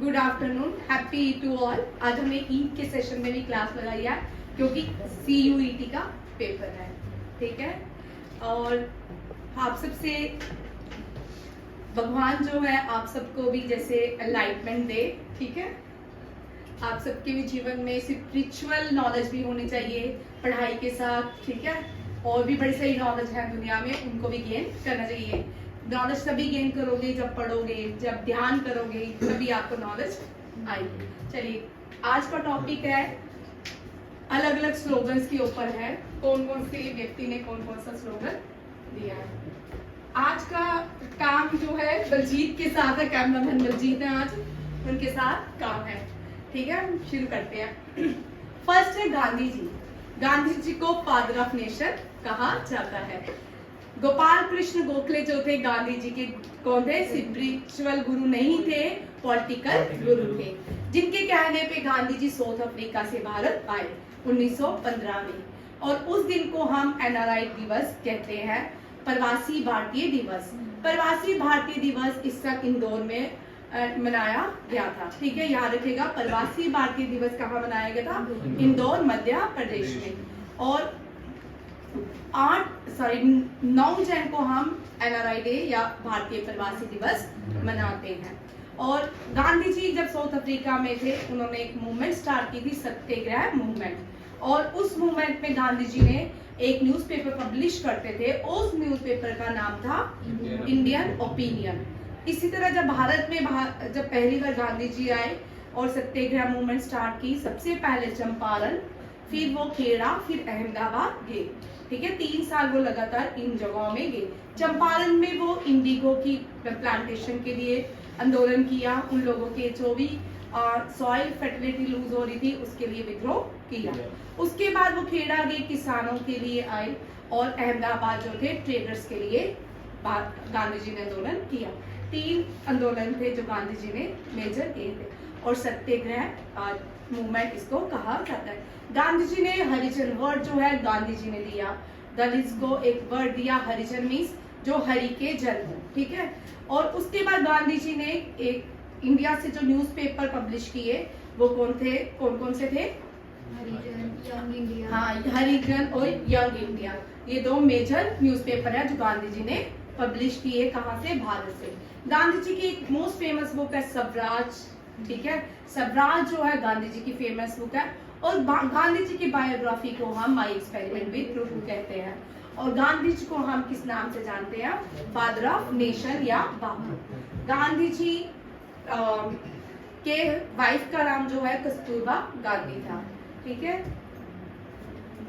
Good afternoon, happy to all. आज हमने ईद के सेशन में भी क्लास लगाई है क्योंकि CUET का पेपर है, ठीक है। और आप सबसे भगवान जो है आप सबको भी जैसे एनलाइटमेंट दे, ठीक है। आप सबके भी जीवन में स्पिरिचुअल नॉलेज भी होनी चाहिए पढ़ाई के साथ, ठीक है। और भी बड़ी सारी नॉलेज है दुनिया में, उनको भी गेन करना चाहिए। नॉलेज तभी गेन करोगे जब पढ़ोगे, जब ध्यान करोगे, तभी आपको नॉलेज आएगी। चलिए, आज का टॉपिक है अलग अलग स्लोगन्स के ऊपर है। कौन कौन से व्यक्ति ने कौन कौन सा स्लोगन दिया है। आज का काम जो है बलजीत के साथ है, कैमरामैन बलजीत है, आज उनके साथ काम है, ठीक है। शुरू करते हैं। फर्स्ट है गांधी जी। गांधी जी को फादर ऑफ नेशन कहा जाता है। गोपाल कृष्ण गोखले जो थे गांधी जी के कौन थे? स्पिरिचुअल गुरु नहीं थे, पॉलिटिकल गुरु थे, जिनके कहने पे गांधी जी साउथ अफ्रीका से भारत आए 1915 में। और उस दिन को हम NRI दिवस कहते हैं, प्रवासी भारतीय दिवस। प्रवासी भारतीय दिवस इस तक इंदौर में मनाया गया था, ठीक है, याद रखिएगा। प्रवासी भारतीय दिवस कहाँ मनाया गया था? इंदौर, मध्य प्रदेश में। और 9 जन को हम NRI डे या भारतीय प्रवासी दिवस मनाते हैं। और गांधी जी जब साउथ अफ्रीका में थे, उन्होंने एक मूवमेंट स्टार्ट की थी, सत्याग्रह मूवमेंट। और उस मूवमेंट में गांधी जी ने एक न्यूज़पेपर पब्लिश करते थे, उस न्यूज़पेपर का नाम था इंडियन ओपिनियन। इसी तरह जब भारत में जब पहली बार गांधी जी आए और सत्याग्रह मूवमेंट स्टार्ट की, सबसे पहले चंपारण, फिर वो खेड़ा, फिर अहमदाबाद गए, ठीक है। 3 साल वो लगातार इन जगहों में गए। चंपारण में वो इंडिगो की प्लांटेशन के लिए आंदोलन किया, उन लोगों के जो भी सॉइल फर्टिलिटी लूज हो रही थी उसके लिए विद्रोह किया। उसके बाद वो खेड़ा गए, किसानों के लिए आए, और अहमदाबाद जो थे ट्रेडर्स के लिए गांधी जी ने आंदोलन किया। 3 आंदोलन थे जो गांधी जी ने मेजर किए थे, और सत्याग्रह मूवमेंट इसको कहा जाता है। गांधी जी ने हरिजन वर्ड जो है गांधी जी ने दिया, दलित को एक वर्ड दिया, हरिजन मीन्स जो हरि के जन हो, ठीक है। और उसके बाद गांधी जी ने एक इंडिया से जो न्यूज़पेपर पब्लिश किए, वो कौन कौन से थे? हरिजन, यंग इंडिया। हाँ, हरिजन और यंग इंडिया, ये 2 मेजर न्यूज़पेपर है जो गांधी जी ने पब्लिश किए। कहाँ से? भारत से। गांधी जी की एक मोस्ट फेमस बुक है स्वराज, ठीक है। स्वराज जो है गांधी जी की फेमस बुक है। और गांधी जी की बायोग्राफी को हम माई एक्सपेरिमेंट विद प्रूफ कहते हैं। और गांधी जी को हम किस नाम से जानते हैं? फादर ऑफ नेशन या बापू। गांधी जी के वाइफ का नाम जो है कस्तूरबा गांधी था, ठीक है।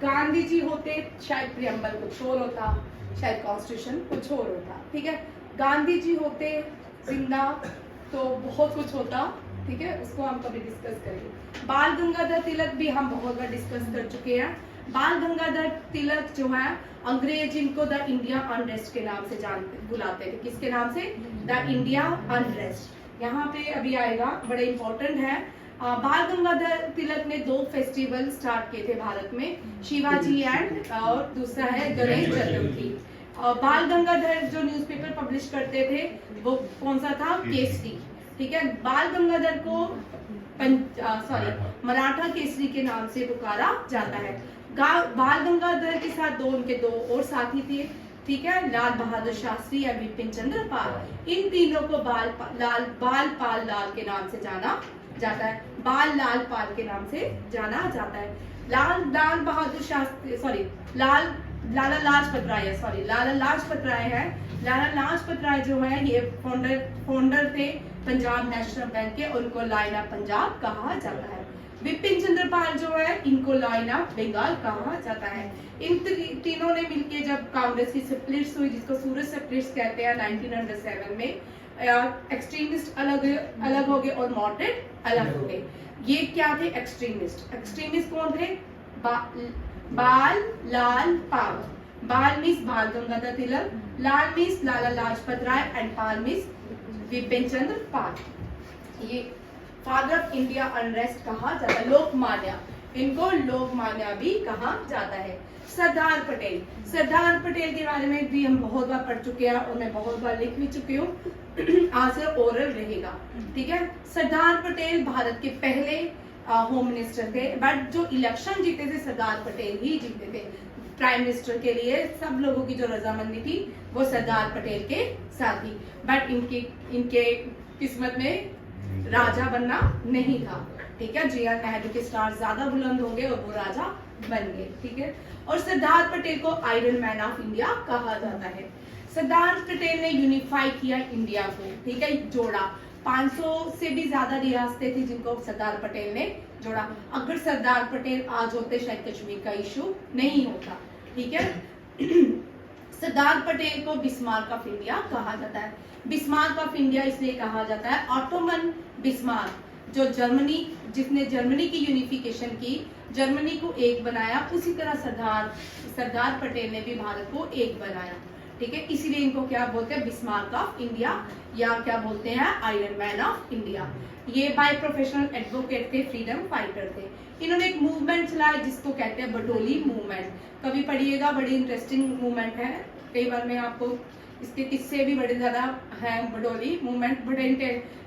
गांधी जी होते शायद प्रियम्बल कुछ और होता, शायद कॉन्स्टिट्यूशन कुछ और होता, ठीक है। गांधी जी होते जिंदा तो बहुत कुछ होता, ठीक है, उसको हम कभी डिस्कस करेंगे। बाल गंगाधर तिलक भी हम बहुत बार डिस्कस कर चुके हैं। बाल गंगाधर तिलक जो है अंग्रेज इनको द इंडिया अनरेस्ट के नाम से बुलाते थे। किसके नाम से? The India unrest. यहाँ पे अभी आएगा, बड़े इंपॉर्टेंट है। बाल गंगाधर तिलक ने 2 फेस्टिवल स्टार्ट किए थे भारत में, शिवाजी एंड और दूसरा है गणेश चतुर्थी। बाल गंगाधर जो न्यूज़पेपर पब्लिश करते थे वो कौन सा था? केसरी, ठीक है। बाल गंगाधर को मराठा केसरी के नाम से पुकारा जाता है। बाल गंगाधर के साथ उनके 2 और साथी थे, ठीक है, लाल बहादुर शास्त्री या विपिन चंद्र पाल। इन तीनों को बाल पाल लाल के नाम से जाना जाता है, बाल लाल पाल के नाम से जाना जाता है। लाल बहादुर शास्त्री लाला लाजपत राय है। लाला लाजपत राय जो है ये फाउंडर थे पंजाब नेशनल बैंक के, उनको लाइन ऑफ पंजाब कहा जाता है। विपिन चंद्र पाल जो है, इनको लाइन ऑफ बंगाल कहा जाता है। इन तीनों ने मिलके जब कांग्रेस की स्प्लिट्स हुई, जिसको सूरज स्प्लिट्स कहते हैं, 1907 में, एक्सट्रीमिस्ट अलग हो गए और मॉडरेट अलग हो गए। ये क्या थे? एक्सट्रीमिस्ट कौन थे? बाल लाल पाल। Bal means Bal Gangadhar Tilak, Lal means Lala Lajpat Rai and Pal means Bipin Chandra Pal. ये फादर ऑफ इंडिया अनरेस्ट कहा जाता है। इनको लोकमान्य भी कहा जाता है। सरदार पटेल, सरदार पटेल के बारे में भी हम बहुत बार पढ़ चुके हैं और मैं बहुत बार लिख भी चुकी हूँ। आज से ओरल रहेगा, ठीक है। सरदार पटेल भारत के पहले होम मिनिस्टर थे, बट जो इलेक्शन जीते थे सरदार पटेल ही जीते थे। प्राइम मिनिस्टर के लिए सब लोगों की जो रजामंदी थी वो सरदार पटेल के साथ थी, बट इनके किस्मत में राजा बनना नहीं था, ठीक है। जवाहरलाल नेहरू के स्टार ज्यादा बुलंद हो गए और वो राजा बन गए, ठीक है। और सरदार पटेल को आयरन मैन ऑफ इंडिया कहा जाता है। सरदार पटेल ने यूनिफाई किया इंडिया को, ठीक है, जोड़ा। 500 से भी ज्यादा रियासतें थी जिनको सरदार पटेल ने जोड़ा। अगर सरदार पटेल आज होते शायद कश्मीर का इशू नहीं होता, ठीक है। सरदार पटेल को बिस्मार्क ऑफ इंडिया कहा जाता है। बिस्मार्क ऑफ इंडिया इसलिए कहा जाता है, ऑटोमन बिस्मार्क जो जिसने जर्मनी की यूनिफिकेशन की, जर्मनी को एक बनाया, उसी तरह सरदार पटेल ने भी भारत को एक बनाया, ठीक है। इसीलिए इनको क्या बोलते हैं, बिस्मार्क ऑफ इंडिया, या क्या बोलते हैं, आयरन मैन ऑफ इंडिया। ये बाय प्रोफेशनल एडवोकेट थे, फ्रीडम फाइटर थे। इन्होंने एक मूवमेंट चलाया जिसको कहते हैं बटोली मूवमेंट। कभी पढ़िएगा, बड़ी इंटरेस्टिंग मूवमेंट है। कई बार मैं आपको इसके किस्से भी बड़े ज्यादा हैं। बडोली मूवमेंट बड़े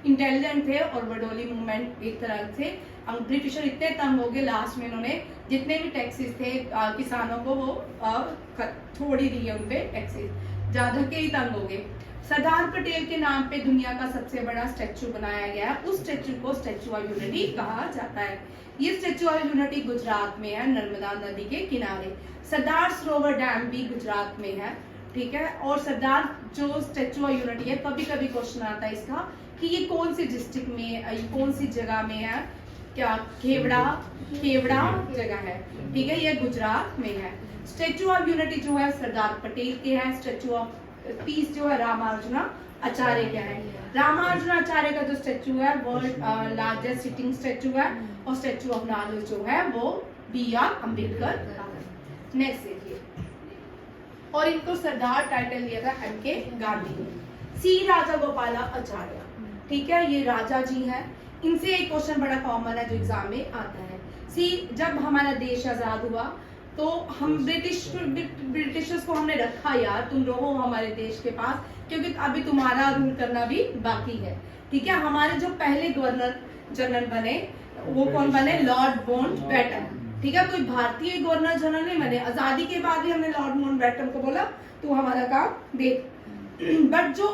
इंटेलिजेंट थे और बडोली मूवमेंट एक तरह से ब्रिटिशर इतने तंग हो गए, लास्ट में इन्होंने जितने भी टैक्सेस थे किसानों को वो छोड़ ही दिए, उनपे टैक्सेस ज्यादा के ही तंग हो गए। सरदार पटेल के नाम पे दुनिया का सबसे बड़ा स्टैचू बनाया गया है। उस स्टैचू को स्टैचू ऑफ यूनिटी कहा जाता है। ये स्टैचू ऑफ यूनिटी गुजरात में है, नर्मदा नदी के किनारे। सरदार सरोवर डैम भी गुजरात में है, ठीक है। और सरदार जो स्टैचू ऑफ यूनिटी है, कभी कभी क्वेश्चन आता है इसका कि ये कौन सी डिस्ट्रिक्ट में, ये कौन सी जगह में है, क्या खेवड़ा जगह है, ठीक है, ये गुजरात में है। स्टैचू ऑफ यूनिटी जो है सरदार पटेल के है। स्टैचू ऑफ पीस जो है रामानुजन आचार्य का है। रामानुजन आचार्य का जो स्टैचू है वर्ल्ड लार्जेस्ट सिटिंग स्टैचू है, और स्टैचू ऑफ नॉलेज जो है वो B.R. अम्बेडकर का है। नेक्स्ट देखिए, और इनको सरदार टाइटल दिया था M.K. गांधी ने। C. राजागोपालाचार्य, ठीक है, ये राजा जी हैं। इनसे एक क्वेश्चन बड़ा कॉमन है जो एग्जाम में आता है। सी, जब हमारा देश आजाद हुआ तो हम ब्रिटिशर्स को हमने रखा, यार तुम रहो हमारे देश के पास, क्योंकि अभी तुम्हारा रूल करना भी बाकी है, ठीक है। हमारे जो पहले गवर्नर जनरल बने वो कौन बने, लॉर्ड माउंटबेटन, ठीक है। कोई भारतीय गवर्नर जनरल नहीं बने। आजादी के बाद ही हमने लॉर्ड माउंटबेटन को बोला तू हमारा काम देख। बट जो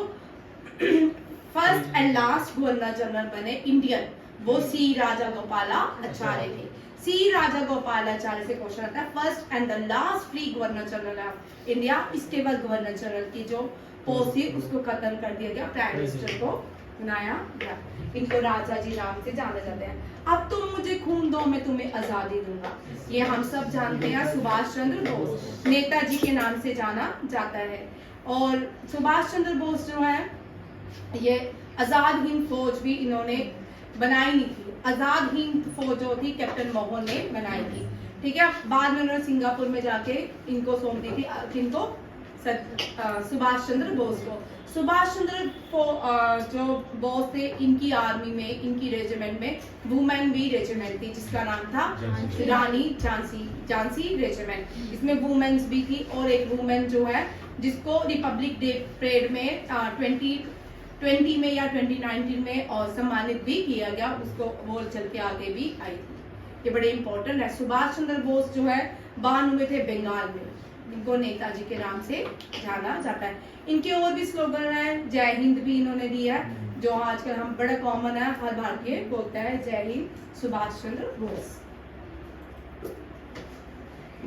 first and last governor general बने इंडियन, वो C. राजागोपालाचार्य थे। C. राजागोपालाचार्य से क्वेश्चन आता है, first and the last free governor general of India. इसके बाद गवर्नर जनरल की जो पोस्ट थी उसको खत्म कर दिया गया, प्राइम मिनिस्टर को बनाया गया। इनको राजा जी नाम से जाना जाता है। अब तुम मुझे खून दो, मैं तुम्हें आजादी दूंगा, ये हम सब जानते हैं। सुभाष चंद्र बोस नेताजी के नाम से जाना जाता है। और सुभाष चंद्र बोस जो है, ये आजाद हिंद फौज भी इन्होंने बनाई नहीं थी। आजाद हिंद फौज जो थी कैप्टन मोहन ने बनाई थी, ठीक है। बाद में उन्होंने सिंगापुर में जाके इनको सौंप दी थी, किनको, सुभाष चंद्र बोस को। सुभाष चंद्र जो बोस थे, इनकी आर्मी में, इनकी रेजिमेंट में वुमेन भी रेजिमेंट थी जिसका नाम था रानी झांसी रेजिमेंट। इसमें वुमेन्स भी थी, और एक वुमेन जो है जिसको रिपब्लिक डे परेड में 2020 में या 2019 में और सम्मानित भी किया गया, उसको वो चल के आगे भी आई थी। ये बड़े इंपॉर्टेंट है। सुभाष चंद्र बोस जो है 92 में थे बंगाल में, इनको नेताजी के नाम से जाना जाता है। इनके और भी स्लोगन है, जय हिंद भी इन्होंने दिया है, जो आजकल हम बड़ा कॉमन है, हर भारतीय बोलता है जय Hind, Subhash Chandra Bose.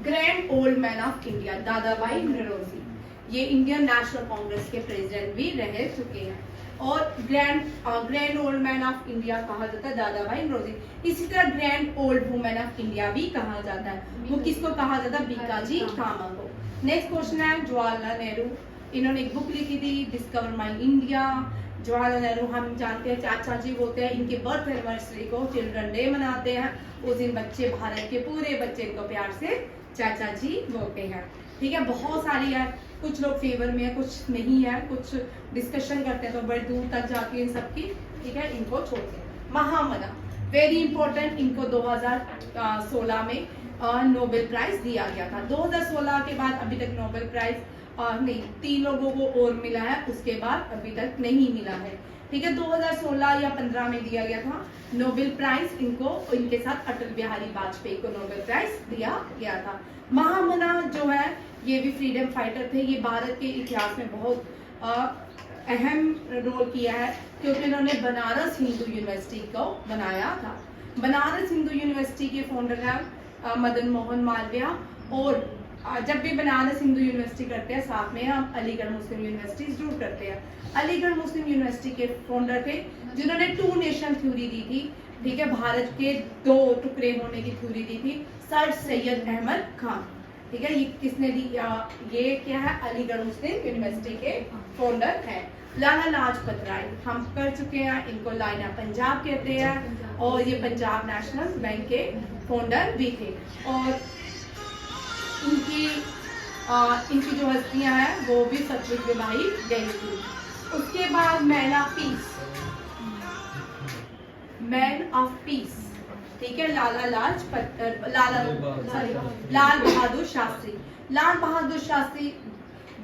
Grand old man of India Dadabhai Naoroji, ये इंडियन नेशनल कांग्रेस के प्रेसिडेंट भी रह चुके हैं। और grand old man of India कहा जाता है दादा भाई नौरोजी। इसी तरह grand old women of India भी कहा जाता है। वो किसको कहा जाता है, बीकाजी कामा को। नेक्स्ट क्वेश्चन है जवाहरलाल नेहरू, इन्होंने एक बुक लिखी थी डिस्कवर माई इंडिया। जवाहरलाल नेहरू हम जानते हैं चाचा जी होते हैं, इनके बर्थ एनिवर्सरी को चिल्ड्रन डे मनाते हैं। उस दिन बच्चे, भारत के पूरे बच्चे इनको प्यार से चाचा जी बोलते हैं, ठीक है। बहुत सारी है, कुछ लोग फेवर में है, कुछ नहीं है, कुछ डिस्कशन करते हैं तो बड़े दूर तक जाके इन सबकी, ठीक है, इनको छोड़ते हैं। महामना, वेरी इंपॉर्टेंट, इनको 2016 में नोबेल प्राइज दिया गया था। 2016 के बाद अभी तक नोबेल प्राइज नहीं, 3 लोगों को और मिला है, उसके बाद अभी तक नहीं मिला है। ठीक है, 2016 या 15 में दिया गया था नोबेल प्राइज इनको, इनके साथ अटल बिहारी वाजपेयी को नोबेल प्राइज दिया गया था। महामना जो है ये भी फ्रीडम फाइटर थे, ये भारत के इतिहास में बहुत अहम रोल किया है, क्योंकि इन्होंने बनारस हिंदू यूनिवर्सिटी को बनाया था। बनारस हिंदू यूनिवर्सिटी के फाउंडर हैं मदन मोहन मालवीय, और जब भी बनारस हिंदू यूनिवर्सिटी करते हैं साथ में हम अलीगढ़ मुस्लिम यूनिवर्सिटी जरूर करते हैं। अलीगढ़ मुस्लिम यूनिवर्सिटी के फाउंडर थे जिन्होंने 2 नेशन थ्योरी दी थी। ठीक है, भारत के 2 टुकड़े होने की थ्योरी दी थी, सर सैयद अहमद खान। ठीक है, ये किसने दी? ये क्या है, अलीगढ़ मुस्लिम यूनिवर्सिटी के फाउंडर है। लाला लाजपत राय हम कर चुके हैं, इनको लाइना पंजाब कहते हैं, और ये पंजाब नेशनल बैंक के फाउंडर भी थे। और इनकी जो हस्तियां हैं वो भी सतलुज में बहाई गई थी। उसके बाद मैन ऑफ पीस, ठीक है, लाल बहादुर शास्त्री। लाल बहादुर शास्त्री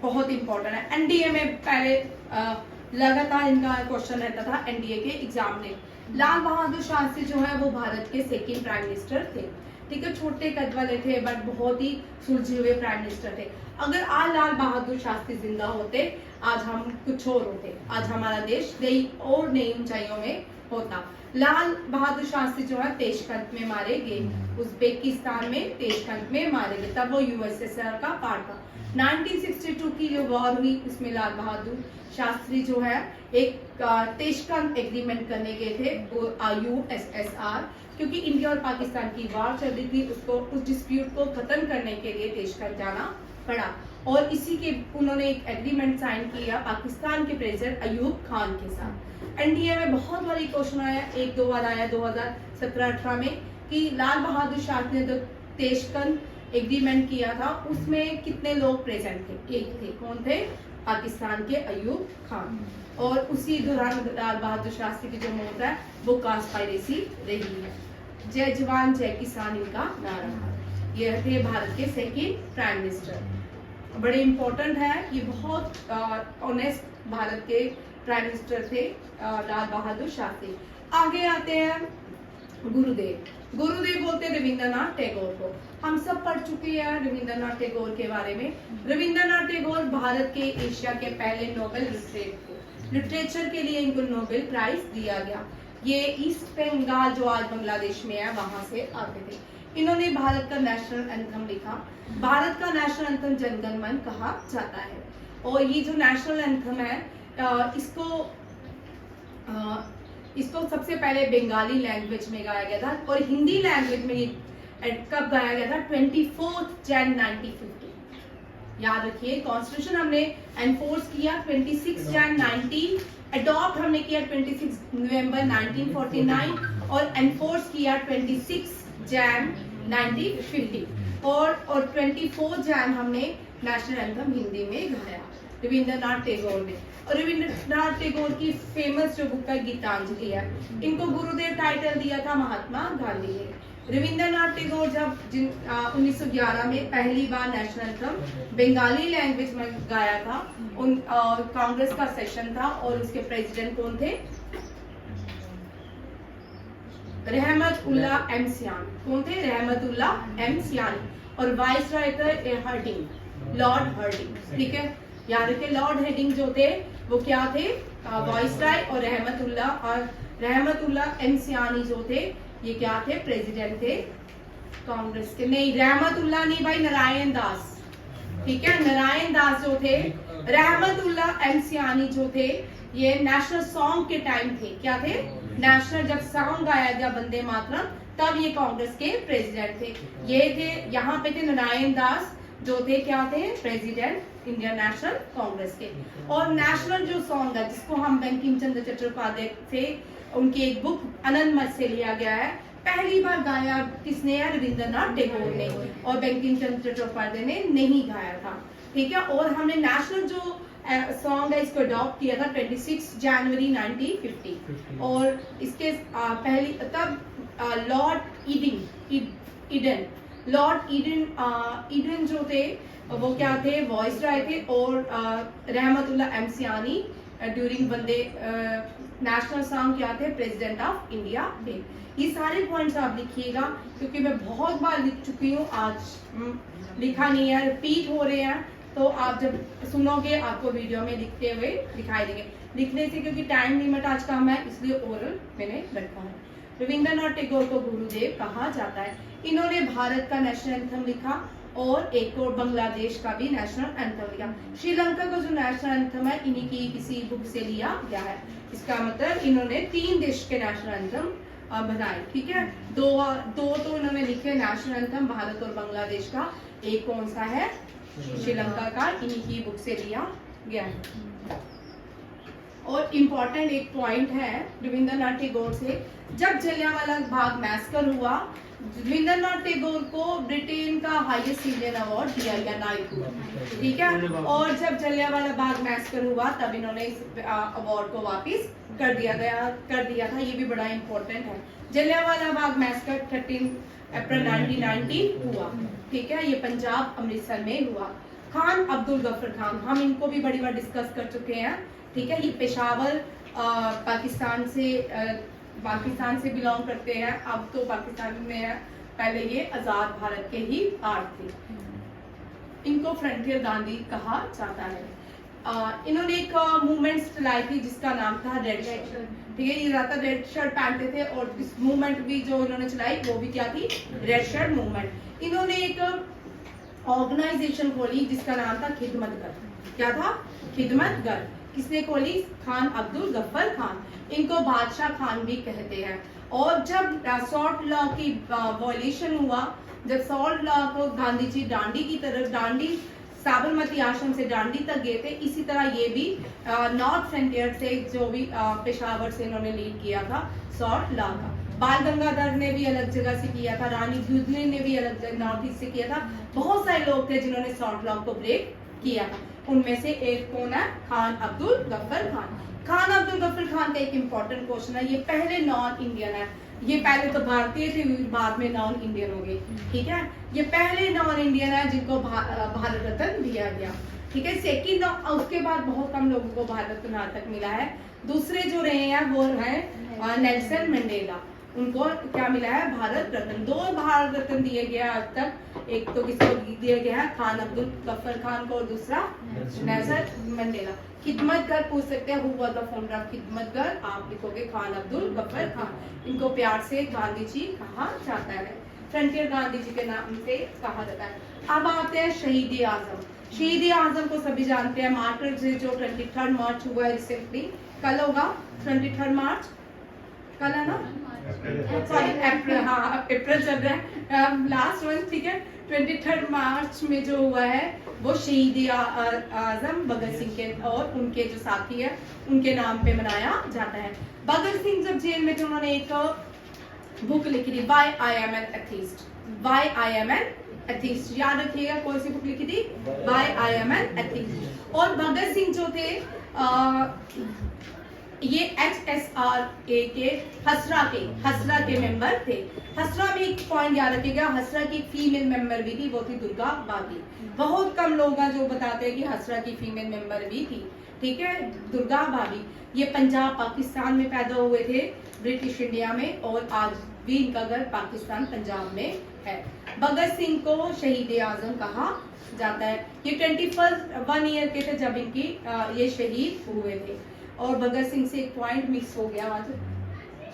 बहुत इंपॉर्टेंट है, एनडीए में पहले लगातार इनका क्वेश्चन रहता था एनडीए के एग्जाम में। लाल बहादुर शास्त्री जो है वो भारत के 2nd प्राइम मिनिस्टर थे। ठीक है, छोटे कद वाले थे बट बहुत ही सुलझे हुए प्राइम मिनिस्टर थे। अगर आज लाल बहादुर शास्त्री जिंदा होते, आज हम कुछ और होते, आज हमारा देश नई ऊंचाइयों में होता। लाल बहादुर शास्त्री जो है तेशकंद में मारे गए, उज्बेकिस्तान में तेशकंद में मारे गए, तब वो यूएसएसआर का पार्ट था। 1962 की जो वॉर हुई उसमें लाल बहादुर शास्त्री जो है एक तेशकंद एग्रीमेंट करने गए थे यूएसएसआर, क्योंकि इंडिया और पाकिस्तान की वॉर चल रही थी, उस डिस्प्यूट को खत्म करने के लिए तेशकंद जाना पड़ा। और इसी के उन्होंने एक एग्रीमेंट साइन किया पाकिस्तान के प्रेसिडेंट अयूब खान के साथ। एनडीए में बहुत बारी क्वेश्चन आया, 1-2 बार आया 2017-18 में, कि लाल बहादुर शास्त्री ने तो तेशकंद एग्रीमेंट किया था, उसमें कितने लोग प्रेजेंट थे? 1 थे। कौन थे? पाकिस्तान के अयूब खान। और उसी दौरान लाल बहादुर शास्त्री की जो मौत है वो कांस्पायरेसी रही है। जय जवान जय किसान इनका नारा था। ये थे भारत के 2nd प्राइम मिनिस्टर। बड़े इंपॉर्टेंट है, ये बहुत ऑनेस्ट भारत के प्राइम मिनिस्टर थे लाल बहादुर शास्त्री। आगे आते हैं गुरुदेव। गुरुदेव बोलते हैं रविंद्रनाथ टैगोर को। हम सब पढ़ चुके हैं रविंद्रनाथ टैगोर के बारे में। रविंद्रनाथ टैगोर भारत के एशिया के पहले नोबेल लिटरेचर के लिए इनको नोबेल प्राइज दिया गया। ये ईस्ट बंगाल जो आज बांग्लादेश में है वहां से आते थे। इन्होंने भारत का नेशनल एंथम लिखा। भारत का नेशनल एंथम जनगण मन कहा जाता है। और ये जो नेशनल एंथम है इसको सबसे पहले बंगाली लैंग्वेज में गाया गया था, और हिंदी लैंग्वेज में ये कब गाया गया था? 24 जन 1950। याद रखिए, कॉन्स्टिट्यूशन हमने एनफोर्स किया 26 जन 19, अडॉप्ट हमने किया 26 नवंबर 1949, और एनफोर्स किया 26 जन 1950, और 24 जन हमने नेशनल एंथम हिंदी में गाया रविंद्रनाथ टैगोर ने। और रविंद्रनाथ टैगोर की फेमस जो बुक है गीतांजलि है, इनको गुरुदेव टाइटल दिया था महात्मा गांधी ने। रविंद्रनाथ टैगोर जब 1911 में पहली बार नेशनल एंथम बंगाली लैंग्वेज में गाया था, कांग्रेस का सेशन था, और उसके प्रेसिडेंट कौन थे? रहमतुल्ला एम सियानी। कौन थे? रहमतुल्ला एम सियानी। और वाइस राय थे हर्डिंग, लॉर्ड हर्डिंग। ठीक है, याद रखिए, लॉर्ड हर्डिंग जो थे वो क्या थे? वाइस राय। और रहमतुल्ला एम सियानी जो थे ये क्या थे? प्रेसिडेंट थे कांग्रेस के। नहीं, रहमतुल्ला नहीं भाई, नारायण दास। ठीक है, नारायण दास जो थे। रहमतुल्ला एम सियानी जो थे ये नेशनल सॉन्ग के टाइम थे। क्या थे? नेशनल जब सॉन्ग गाया गया वंदे मातरम, तब ये कांग्रेस के प्रेसिडेंट थे। ये थे, यहाँ पे थे नारायण दास जो थे, क्या थे? प्रेसिडेंट इंडियन नेशनल कांग्रेस के। और नेशनल जो सॉन्ग है जिसको हम बंकिम चंद्र चट्टोपाध्याय से उनकी एक बुक आनंद मठ से लिया गया है, पहली बार गाया किसने है? रविंद्रनाथ टैगोर ने, और बंकिम चंद्र चट्टोपाध्याय ने नहीं गाया था। ठीक है, और हमने नेशनल जो सॉन्ग है, इसको अडॉप्ट किया था 26 जनवरी 1950 और इसके पहली तब लॉर्ड ईडन जो थे वो क्या थे, वॉइस राय थे और रहमतुल्ला एमसियानी ड्यूरिंग वंदे नेशनल सॉन्ग क्या थे, प्रेसिडेंट ऑफ इंडिया थे। ये सारे पॉइंट्स आप लिखिएगा क्योंकि मैं बहुत बार लिख चुकी हूँ, आज लिखा नहीं है, रिपीट हो रहे हैं, तो आप जब सुनोगे आपको वीडियो में लिखते हुए दिखाई देंगे। लिखने से क्योंकि टाइम लिमिट आज कम है इसलिए ओरल मैंने रखा है। रविंद्रनाथ टैगोर को गुरुदेव कहा जाता है। इन्होंने भारत का नेशनल एंथम लिखा और एक और बांग्लादेश का भी नेशनल एंथम लिखा। श्रीलंका का जो नेशनल एंथम है इन्हीं की किसी बुक से लिया गया है। इसका मतलब इन्होंने 3 देश के नेशनल एंथम बनाए, ठीक है। दो तो इन्होंने लिखे नेशनल एंथम भारत और बांग्लादेश का, एक कौन सा है, श्रीलंका का, इन्हीं की बुक से लिया गया है। और इम्पोर्टेंट एक पॉइंट है रविंद्रनाथ टैगोर से, जब जलियांवाला बाग मैसकर हुआ रविंद्रनाथ टैगोर को ब्रिटेन का हाईएस्ट सिविलियन अवार्ड दिया गया, नाइटहुड, ठीक है। और जब जलियांवाला बाग मैसकर हुआ तब इन्होंने इस अवार्ड को वापस कर दिया था। ये भी बड़ा इम्पोर्टेंट है। जलियांवाला बाग मैसकर 13 अप्रैल 1990 हुआ, ठीक है। ये पंजाब अमृतसर में हुआ। खान अब्दुल गफर खान, हम इनको भी बड़ी बार डिस्कस कर चुके हैं, ठीक है। ये पेशावर पाकिस्तान से बिलोंग करते हैं, अब तो पाकिस्तान में है, पहले ये आजाद भारत के ही पार्ट थे। इनको फ्रंटियर गांधी कहा जाता है। इन्होंने एक मूवमेंट चलाई थी जिसका नाम था रेड शर्ट, ठीक है। ये ज्यादा रेड शर्ट पहनते थे और इस मूवमेंट भी जो इन्होंने चलाई वो भी क्या थी, रेड शर्ट मूवमेंट। इन्होंने एक ऑर्गेनाइजेशन खोली जिसका नाम था खिदमतगर। क्या था, खिदमतगर। किसने खोली, खान अब्दुल गफ्फर खान। इनको बादशाह खान भी कहते हैं। और जब सॉल्ट लॉ की वॉयलेशन हुआ, जब सॉल्ट लॉ को गांधी जी दांडी की तरफ, दांडी साबरमती आश्रम से दांडी तक गए थे, इसी तरह ये भी नॉर्थ फ्रंटियर से जो भी पेशावर से इन्होंने लीड किया था सॉल्ट लॉ का। बाल गंगाधर ने भी अलग जगह से किया था, रानी दुर्जनी ने भी अलग जगह नॉर्थ ईस्ट से किया था। बहुत सारे लोग थे जिन्होंने सॉल्ट लॉ को ब्रेक किया था। उनमें से एक कौन है, खान अब्दुल गफ्फर खान। खान अब्दुल गफ्फर खान का एक इम्पोर्टेंट क्वेश्चन है, ये पहले नॉन इंडियन है। ये पहले तो भारतीय थे, बाद में नॉन इंडियन हो गए, ठीक है। ये पहले नॉन इंडियन है जिनको भारत रत्न दिया गया, ठीक है। सेकंड, उसके बाद बहुत कम लोगों को भारत रत्न आज तक मिला है। दूसरे जो रहे हैं वो है नेल्सन मंडेला, उनको क्या मिला है, भारत रत्न। 2 भारत रत्न दिए गया आज तक, एक तो किसको दिया गया है, खान अब्दुल गफ्फर खान को, और दूसरा नेल्सन मंडेला। खिदमतगर पूछ सकते हैं, who was the founder of Khidmatgar, आप लिखोगे खान अब्दुल गफ्फर खान। इनको प्यार से गांधी जी कहा जाता है, फ्रंटियर गांधी जी के नाम से कहा जाता है। अब आते हैं शहीद आजम। शहीद आजम को सभी जानते हैं, मार्टर से जो 23 मार्च हुआ है रिसेंटली, कल होगा 23 मार्च, कल है ना, सॉरी अप्रैल, हाँ अप्रैल चल रहा है, लास्ट मंथ, ठीक है। 23 मार्च में जो हुआ है वो शहीद आजम भगत सिंह के और उनके जो साथी है उनके नाम पे मनाया जाता है। भगत सिंह जब जेल में थे उन्होंने एक बुक लिखी थी, why I am N atheist, why I am N atheist, याद रखिएगा कौन सी बुक लिखी थी, why I am N atheist. और भगत सिंह जो थे ये HSRA के हसरा के मेंबर थे। हसरा में एक पॉइंट याद रखिएगा, हसरा की फीमेल मेंबर भी थी, वो थी दुर्गा बागी। बहुत कम लोग हैं जो बताते हैं कि हसरा की फीमेल मेंबर भी थी, ठीक है, दुर्गा बागी। ये पंजाब पाकिस्तान में पैदा हुए थे, ब्रिटिश इंडिया में, और आज भी इनका घर पाकिस्तान पंजाब में है। भगत सिंह को शहीद आजम कहा जाता है। ये 1 ईयर के थे जब इनकी ये शहीद हुए थे। और भगत सिंह से एक पॉइंट मिस हो गया आज,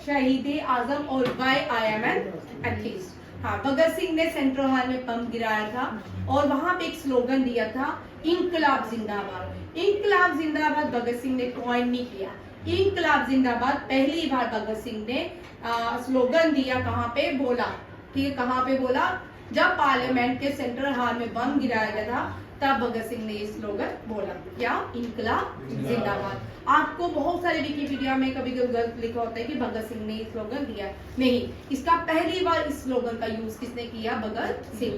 शहीद आजम और why I am N atheist. हाँ, भगत सिंह ने सेंट्रल हॉल में बम गिराया था और वहां पे एक स्लोगन दिया था, इंकलाब जिंदाबाद। इंकलाब जिंदाबाद भगत सिंह ने कॉइन नहीं किया, इंकलाब जिंदाबाद पहली बार भगत सिंह ने स्लोगन दिया, कहाँ पे बोला, ठीक है, कहाँ पे बोला, जब पार्लियामेंट के सेंट्रल हॉल में बम गिराया गया था तब भगत सिंह ने ये स्लोगन बोला, क्या, इंकलाब जिंदाबाद। आपको बहुत सारे विकिपीडिया में कभी गलत लिखा होता है कि भगत सिंह ने स्लोगन दिया, नहीं, इसका पहली बार इस स्लोगन का यूज किसने किया, भगत सिंह।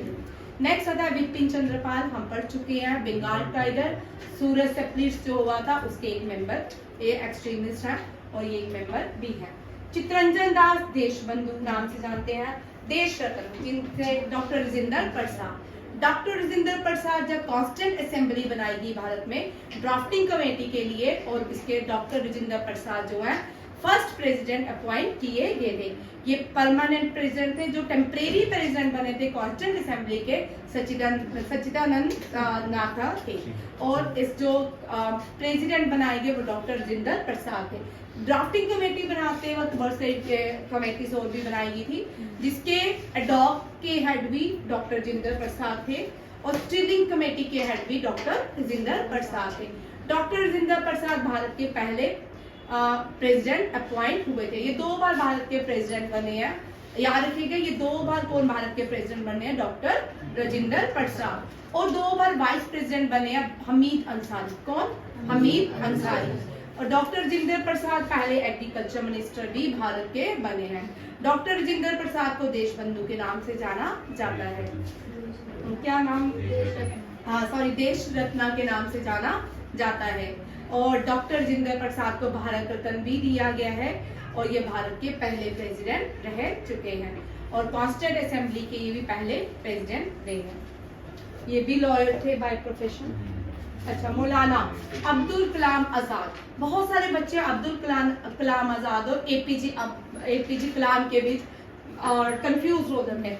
नेक्स्ट आता है विपिन चंद्रपाल, हम पढ़ चुके हैं, बंगाल टाइगर, सूरज से पुलिस जो हुआ था उसके एक मेंबर, ये एक्सट्रीमिस्ट है और ये एक मेंबर भी है। चित्तरंजन दास देशबंधु नाम से जानते हैं। देश रत्न जिनसे डॉक्टर राजेंद्र प्रसाद। डॉक्टर राजेंद्र प्रसाद जब कॉन्स्टिट्यूंट असेंबली बनाएगी भारत में ड्राफ्टिंग कमेटी के लिए, और इसके डॉक्टर राजेंद्र प्रसाद जो है फर्स्ट प्रेसिडेंट अपॉइंट किए गए थे। ये परमानेंट प्रेसिडेंट थे, जो टेम्परेरी प्रेसिडेंट बने थे कॉन्स्टिट्यूंट असेंबली के सच्चिदानंद नाथ थे, और इस जो प्रेसिडेंट बनाए गए वो डॉक्टर राजेंद्र प्रसाद थे। ड्राफ्टिंग कमेटी बनाते वक्त बहुत सारी कमेटीज और भी बनाई गई थी, जिसके एडॉक के हेड भी डॉक्टर राजेंद्र प्रसाद थे और स्टीयरिंग कमेटी के हेड भी डॉक्टर राजेंद्र प्रसाद थे। डॉक्टर राजेंद्र प्रसाद भारत के पहले प्रेसिडेंट अपॉइंट हुए थे। ये 2 बार भारत के प्रेसिडेंट बने हैं, याद रखिएगा। ये 2 बार कौन भारत के प्रेसिडेंट बने हैं? डॉक्टर राजेंद्र प्रसाद। और 2 बार वाइस प्रेसिडेंट बने हैं हमीद अंसारी। कौन? हमीद अंसारी। और डॉक्टर राजेंद्र प्रसाद पहले एग्रीकल्चर मिनिस्टर भी भारत के बने हैं। डॉक्टर राजेंद्र प्रसाद को देशबंधु के नाम से जाना जाता है। क्या नाम? देश रत्न के नाम से जाना जाता है। और डॉक्टर राजेंद्र प्रसाद को भारत रत्न भी दिया गया है, और ये भारत के पहले प्रेसिडेंट रह चुके हैं, और कॉन्स्टिट्यूंट असेंबली के ये भी पहले प्रेसिडेंट रहे हैं। ये भी लॉयर थे बाय प्रोफेशन। अच्छा, मौलाना अब्दुल कलाम आजाद। बहुत सारे बच्चे अब्दुल कलाम आजाद और एपीजे कलाम के बीच और कंफ्यूज हो जाते हैं।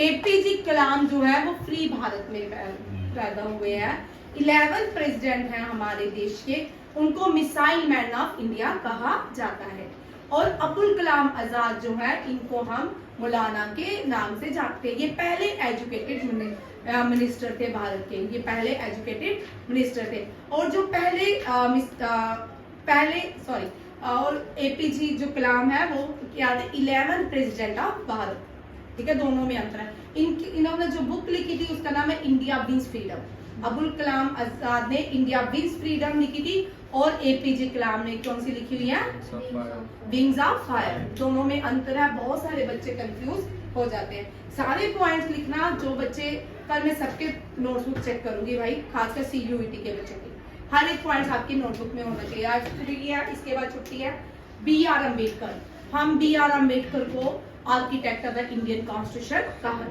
एपीजे कलाम जो है वो फ्री भारत में पैदा हुए हैं, 11th प्रेसिडेंट हैं हमारे देश के, उनको मिसाइल मैन ऑफ इंडिया कहा जाता है। और अब्दुल कलाम आजाद जो है इनको हम मौलाना के नाम से जानते हैं। ये पहले एजुकेटेड मिनिस्टर थे भारत के, ये पहले एजुकेटेड मिनिस्टर थे। और जो और एपीजे जो कलाम है वो क्या है? 11th president of Bharat. ठीक है, दोनों में अंतर है। इन्होंने जो बुक लिखी थी उसका नाम है India wins freedom. Abdul Kalam Azad ने इंडिया विंस फ्रीडम लिखी थी, और एपीजे कलाम ने कौन सी लिखी हुई है? Wings of fire. दोनों में अंतर है, बहुत सारे बच्चे कंफ्यूज हो जाते हैं। सारे पॉइंट्स लिखना जो बच्चे, कल मैं सबके नोटबुक चेक करूंगी भाई, खासकर सीयूईटी के बच्चे की, हर एक पॉइंट्स आपकी नोटबुक में होना चाहिए। आज छुट्टी है, इसके बाद छुट्टी है। BR अम्बेडकर, हम BR अम्बेडकर को architect of the Indian constitution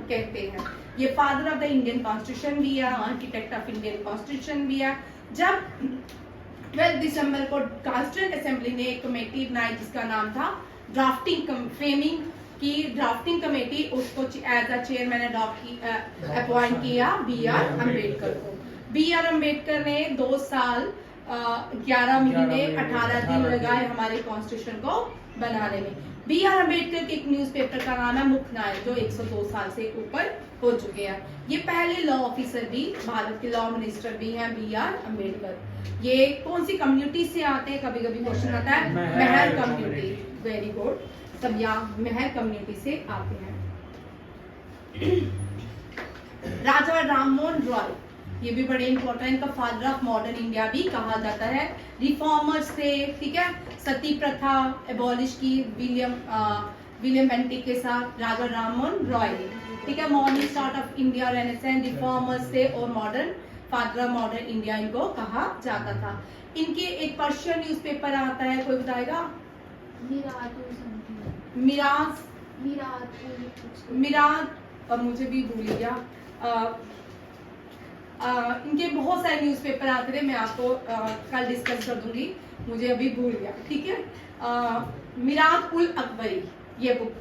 कहते हैं। ये father of the Indian constitution भी है, आर्किटेक्ट ऑफ इंडियन कॉन्स्टिट्यूशन भी है। जब 12 दिसंबर को कॉन्स्टिट्यूंट असेंबली ने एक कमेटी बनाई जिसका नाम था फ्रेमिंग की ड्राफ्टिंग कमेटी, उसको एज अ चेयरमैन अपॉइंट किया BR अम्बेडकर को। BR अम्बेडकर ने 2 साल 11 महीने 18 दिन लगाए हमारे कॉन्स्टिट्यूशन को बनाने में। BR अम्बेडकर के एक न्यूज़पेपर का नाम है मुखनायक, जो 102 साल से ऊपर हो चुके हैं। ये पहले लॉ ऑफिसर भी, भारत के लॉ मिनिस्टर भी हैं BR अम्बेडकर। ये कौन सी कम्युनिटी से आते हैं? कभी कभी क्वेश्चन आता है, महर कम्युनिटी। वेरी गुड, सब यहाँ महर कम्युनिटी से आते हैं। राजा राममोहन रॉय, ये भी बड़े इंपॉर्टेंट, इनका फादर ऑफ मॉडर्न इंडिया भी कहा जाता है। रिफॉर्मर्स थे, ठीक है, सती प्रथा एबॉलिश की विलियम बेंटिक के साथ राजा राममोहन रॉय, ठीक है। Morning start of India renaissance, reformers थे और modern father of modern India इनको कहा जाता था। इनके एक पर्शियन न्यूज़पेपर आता है, कोई बताएगा? मिराज, और मुझे भी भूल गया। इनके बहुत सारे न्यूज़पेपर आते थे, मैं आपको कल डिस्कस कर दूंगी, मुझे अभी भूल गया, ठीक है। मिरात उल अकबरी, ये बुक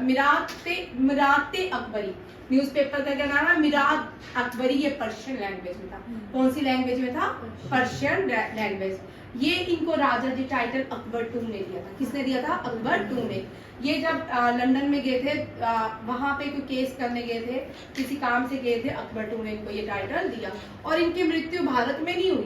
मिराते अकबरी न्यूज़पेपर का क्या नाम है? मिरात अकबरी। ये पर्शियन लैंग्वेज में था। कौन सी लैंग्वेज में था? Persian language. ये इनको राजा जी टाइटल अकबर टू ने दिया था। किसने दिया था? अकबर टू ने। ये जब लंदन में गए थे, वहां पे कोई केस करने गए थे, किसी काम से गए थे, अकबर टू ने इनको ये टाइटल दिया। और इनकी मृत्यु भारत में नहीं हुई,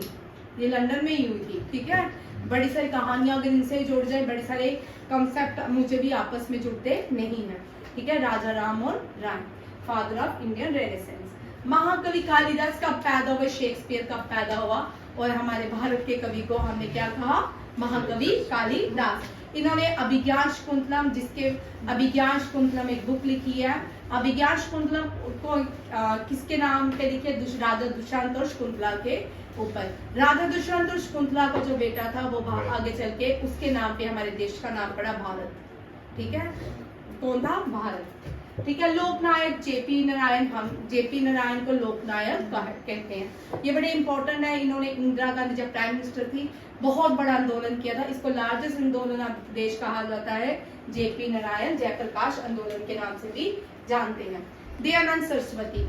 ये लंदन में ही हुई थी, ठीक है। बड़ी सारी कहानियां अगर इनसे जुड़ जाए, बड़े सारे कॉन्सेप्ट मुझे भी आपस में जुड़ते नहीं है, ठीक है। Raja Rammohan Roy, father of Indian renaissance. महाकवि कालिदास कब पैदा हुए? शेक्सपियर कब पैदा हुआ? और हमारे भारत के कवि को हमने क्या कहा? महाकवि कालिदास। इन्होंने अभिज्ञान शाकुंतलम, जिसके अभिज्ञान शाकुंतलम एक बुक लिखी है। अभिज्ञान शाकुंतलम को किसके नाम पे लिखे? राधा दुष्यंत और शकुंतला के ऊपर। राधा दुष्यंत और शकुंतला का जो बेटा था वो आगे चल के उसके नाम पे हमारे देश का नाम पड़ा भारत। ठीक है, कौन था? भारत। ठीक है, लोकनायक जेपी नारायण, हम जेपी नारायण को लोकनायक कहते हैं। ये बड़े इंपॉर्टेंट है। इन्होंने इंदिरा गांधी जब प्राइम मिनिस्टर थी बहुत बड़ा आंदोलन किया था। इसको लार्जेस्ट आंदोलन देश कहा जाता है। जेपी नारायण जयप्रकाश आंदोलन के नाम से भी जानते हैं। दयानंद सरस्वती,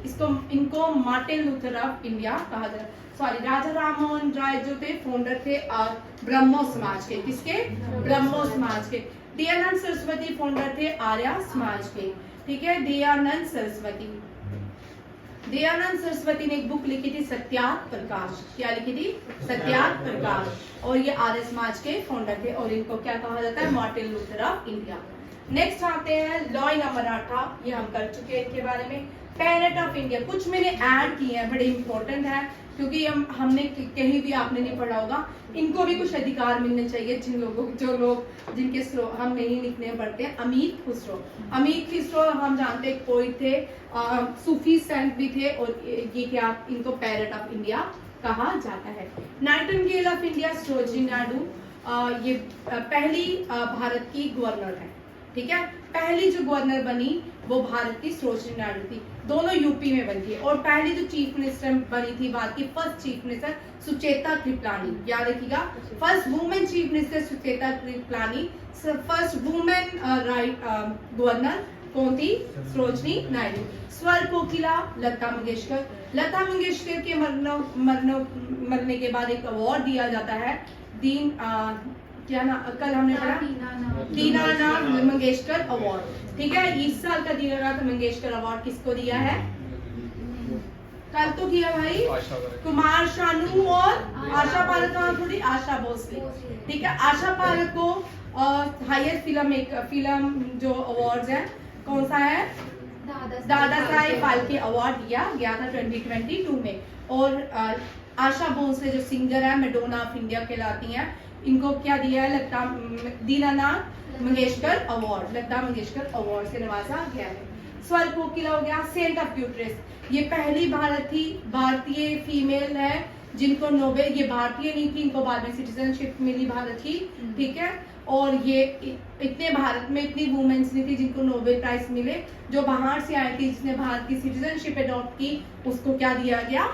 इनको मार्टिन लूथर ऑफ इंडिया कहा जाता है। सॉरी, राजा राममोहन राय जो थे फाउंडर थे ब्रह्मो समाज के। किसके? ब्रह्मो समाज के। दयानंद सरस्वती फाउंडर थे आर्य समाज के। ठीक है, दयानंद सरस्वती। दयानंद सरस्वती ने एक बुक लिखी थी सत्याग्रह प्रकाश। क्या लिखी थी? सत्याग्रह प्रकाश। और ये आर्य समाज के फाउंडर थे और इनको क्या कहा जाता है? Martin Luther of India. Next आते हैं लॉयना मराठा, ये हम कर चुके हैं इनके बारे में। पेरेंट ऑफ इंडिया, कुछ मैंने ऐड किए हैं, बड़े इंपॉर्टेंट है क्योंकि हमने कहीं भी आपने नहीं पढ़ा होगा। इनको भी कुछ अधिकार मिलने चाहिए जो लोग जिनके हम नहीं लिखने पढ़ते हैं। अमित खुसरो, अमित खुसरो हम जानते हैं पोइट थे, सूफी सेंट भी थे और ये क्या, इनको पेरेंट ऑफ इंडिया कहा जाता है। Nightingale of India Sarojini Naidu, ये पहली भारत की गवर्नर है। ठीक है, पहली जो गवर्नर बनी वो भारत की सरोजिनी नायडू थी। दोनों यूपी में बनी थी। और पहली जो चीफ मिनिस्टर बनी थी भारत की, first chief minister Sucheta Kripalani. याद रखिएगा, first women chief minister Sucheta Kripalani. First women right governor कौन थी? सरोजिनी नायडू। स्वर कोकिला लता मंगेशकर। लता मंगेशकर के मरने के बाद एक अवार्ड दिया जाता है, क्या ना, कल हमने पढ़ा दीनानाथ मंगेशकर अवार्ड। ठीक है, इस साल का दीनानाथ मंगेशकर अवार्ड किसको दिया है? कल तो किया भाई, कुमार शानू और आशा पारेख, थोड़ी आशा भोसले। ठीक है, आशा पारेख को हायर फिल्म जो अवार्ड है कौन सा है? दादा साहेब फाल्के अवार्ड दिया गया था 2022 में। और आशा भोसले जो सिंगर है, मैडोना ऑफ इंडिया कहलाती हैं, इनको क्या दिया है? दीनानाथ मंगेशकर अवार्ड, लता मंगेशकर अवार्ड से नवाजा गया है। स्वर कोकिला हो गया सेंट ऑफ यूट्रेस, ये पहली भारतीय फीमेल है जिनको नोबेल, ये भारतीय नहीं थी, इनको बाद में सिटीजनशिप मिली भारत की। ठीक है, और ये इतने भारत में इतनी वुमेन्स नहीं थी जिनको नोबेल प्राइज मिले। जो बाहर से आई थी जिसने भारत की सिटीजनशिप अडॉप्ट की उसको क्या दिया गया?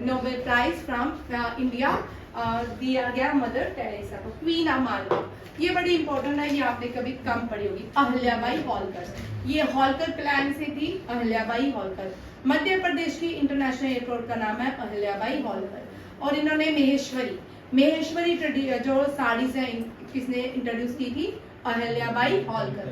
नोबेल प्राइज फ्रॉम इंडिया दिया गया मदर टेरेसा को। क्वीन ऑफ मालवा, ये बड़ी इंपॉर्टेंट है, ये आपने कभी कम पढ़ी होगी। अहिल्याबाई होलकर, ये होलकर क्लैन से थी अहिल्याबाई होलकर। मध्य प्रदेश की इंटरनेशनल एयरपोर्ट का नाम है अहिल्याबाई होलकर। और इन्होंने महेश्वरी जो साड़ीज है किसने इंट्रोड्यूस की थी? अहिल्याबाई होलकर।